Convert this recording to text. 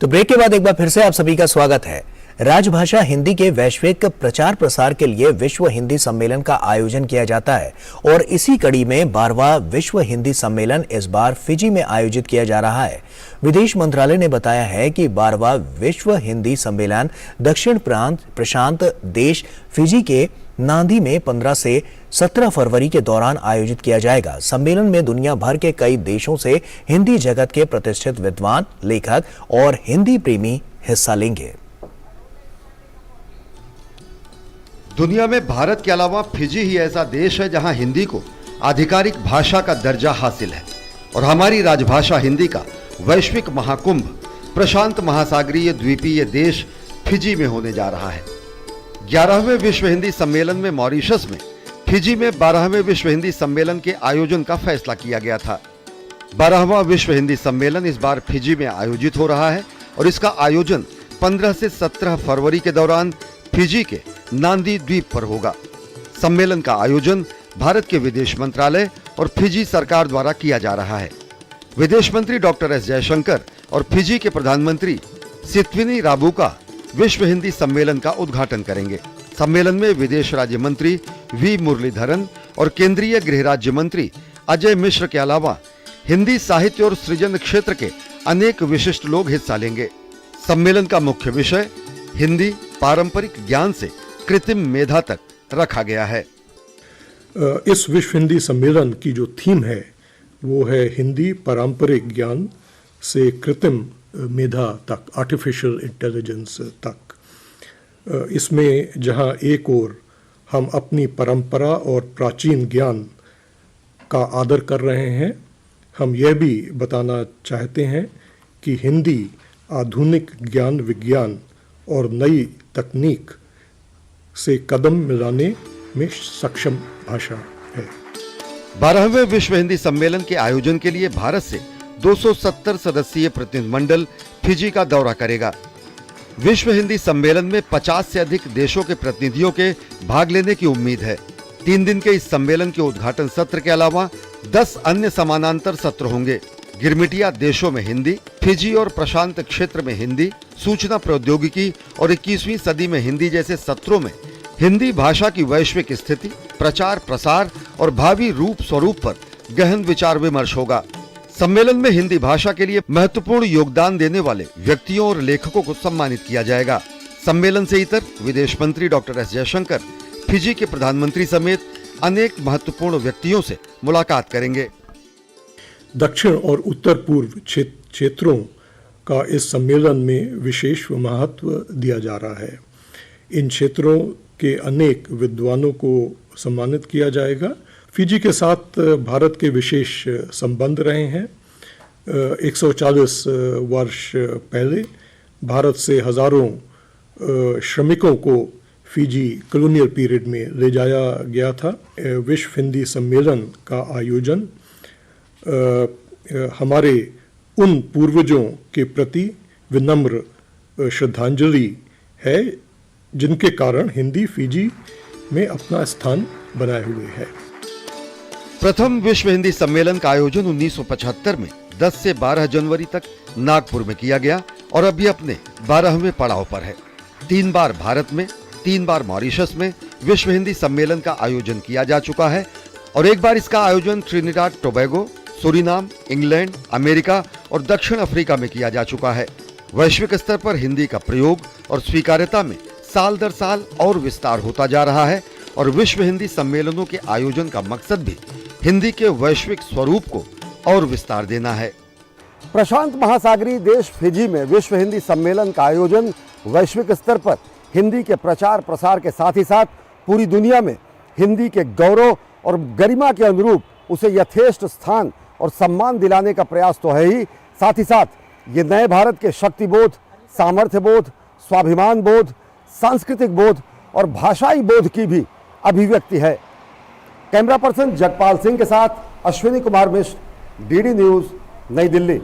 तो ब्रेक के बाद एक बार फिर से आप सभी का स्वागत है। राजभाषा हिंदी के वैश्विक प्रचार प्रसार के लिए विश्व हिंदी सम्मेलन का आयोजन किया जाता है और इसी कड़ी में 12वां विश्व हिंदी सम्मेलन इस बार फिजी में आयोजित किया जा रहा है। विदेश मंत्रालय ने बताया है कि 12वां विश्व हिंदी सम्मेलन दक्षिण प्रशांत देश फिजी के नांदी में 15 से 17 फरवरी के दौरान आयोजित किया जाएगा। सम्मेलन में दुनिया भर के कई देशों से हिंदी जगत के प्रतिष्ठित विद्वान, लेखक और हिंदी प्रेमी हिस्सा लेंगे। दुनिया में भारत के अलावा फिजी ही ऐसा देश है जहां हिंदी को आधिकारिक भाषा का दर्जा हासिल है और हमारी राजभाषा हिंदी का वैश्विक महाकुंभ प्रशांत महासागरीय द्वीपीय देश फिजी में होने जा रहा है। 11वें विश्व हिंदी सम्मेलन में मॉरिशस में फिजी में 12वें विश्व हिंदी सम्मेलन के आयोजन का फैसला किया गया था। 12वां विश्व हिंदी सम्मेलन इस बार फिजी में आयोजित हो रहा है और इसका आयोजन 15 से 17 फरवरी के दौरान फिजी के नांदी द्वीप पर होगा। सम्मेलन का आयोजन भारत के विदेश मंत्रालय और फिजी सरकार द्वारा किया जा रहा है। विदेश मंत्री डॉक्टर एस जयशंकर और फिजी के प्रधानमंत्री सित्विनी राबुका विश्व हिंदी सम्मेलन का उद्घाटन करेंगे। सम्मेलन में विदेश राज्य मंत्री वी मुरलीधरन और केंद्रीय गृह राज्य मंत्री अजय मिश्र के अलावा हिंदी साहित्य और सृजन क्षेत्र के अनेक विशिष्ट लोग हिस्सा लेंगे। सम्मेलन का मुख्य विषय हिंदी पारंपरिक ज्ञान से कृत्रिम मेधा तक रखा गया है। इस विश्व हिंदी सम्मेलन की जो थीम है वो है हिंदी पारंपरिक ज्ञान से कृत्रिम मेधा तक, आर्टिफिशियल इंटेलिजेंस तक। इसमें जहां एक ओर हम अपनी परंपरा और प्राचीन ज्ञान का आदर कर रहे हैं, हम यह भी बताना चाहते हैं कि हिंदी आधुनिक ज्ञान विज्ञान और नई तकनीक से कदम मिलाने में सक्षम भाषा है। 12वें विश्व हिंदी सम्मेलन के आयोजन के लिए भारत से 270 सदस्यीय प्रतिनिधिमंडल फिजी का दौरा करेगा। विश्व हिंदी सम्मेलन में 50 से अधिक देशों के प्रतिनिधियों के भाग लेने की उम्मीद है। 3 दिन के इस सम्मेलन के उद्घाटन सत्र के अलावा 10 अन्य समानांतर सत्र होंगे। गिरमिटिया देशों में हिंदी, फिजी और प्रशांत क्षेत्र में हिंदी, सूचना प्रौद्योगिकी और 21वीं सदी में हिंदी जैसे सत्रों में हिंदी भाषा की वैश्विक स्थिति, प्रचार प्रसार और भावी रूप स्वरूप पर गहन विचार विमर्श होगा। सम्मेलन में हिंदी भाषा के लिए महत्वपूर्ण योगदान देने वाले व्यक्तियों और लेखकों को सम्मानित किया जाएगा। सम्मेलन से इतर विदेश मंत्री डॉक्टर एस जयशंकर फिजी के प्रधानमंत्री समेत अनेक महत्वपूर्ण व्यक्तियों से मुलाकात करेंगे। दक्षिण और उत्तर पूर्व क्षेत्रों का इस सम्मेलन में विशेष महत्व दिया जा रहा है। इन क्षेत्रों के अनेक विद्वानों को सम्मानित किया जाएगा। फिजी के साथ भारत के विशेष संबंध रहे हैं। 140 वर्ष पहले भारत से हजारों श्रमिकों को फिजी कॉलोनियल पीरियड में ले जाया गया था। विश्व हिंदी सम्मेलन का आयोजन हमारे उन पूर्वजों के प्रति विनम्र श्रद्धांजलि है जिनके कारण हिंदी फिजी में अपना स्थान बनाए हुए है। प्रथम विश्व हिंदी सम्मेलन का आयोजन 1975 में 10 से 12 जनवरी तक नागपुर में किया गया और अभी अपने 12वें पड़ाव पर है। 3 बार भारत में, 3 बार मॉरिशस में विश्व हिंदी सम्मेलन का आयोजन किया जा चुका है और एक बार इसका आयोजन Trinidad Tobago, Suriname, England, America और दक्षिण अफ्रीका में किया जा चुका है। वैश्विक स्तर पर हिंदी का प्रयोग और स्वीकार्यता में साल दर साल और विस्तार होता जा रहा है और विश्व हिंदी सम्मेलनों के आयोजन का मकसद भी हिंदी के वैश्विक स्वरूप को और विस्तार देना है। प्रशांत महासागरीय देश फिजी में विश्व हिंदी सम्मेलन का आयोजन वैश्विक स्तर पर हिंदी के प्रचार प्रसार के साथ ही साथ पूरी दुनिया में हिंदी के गौरव और गरिमा के अनुरूप उसे यथेष्ट स्थान और सम्मान दिलाने का प्रयास तो है ही, साथ ही साथ ये नए भारत के शक्तिबोध, सामर्थ्य बोध, स्वाभिमान बोध, सांस्कृतिक बोध और भाषाई बोध की भी अभिव्यक्ति है। कैमरा पर्सन जगपाल सिंह के साथ अश्विनी कुमार मिश्र, डीडी न्यूज़, नई दिल्ली।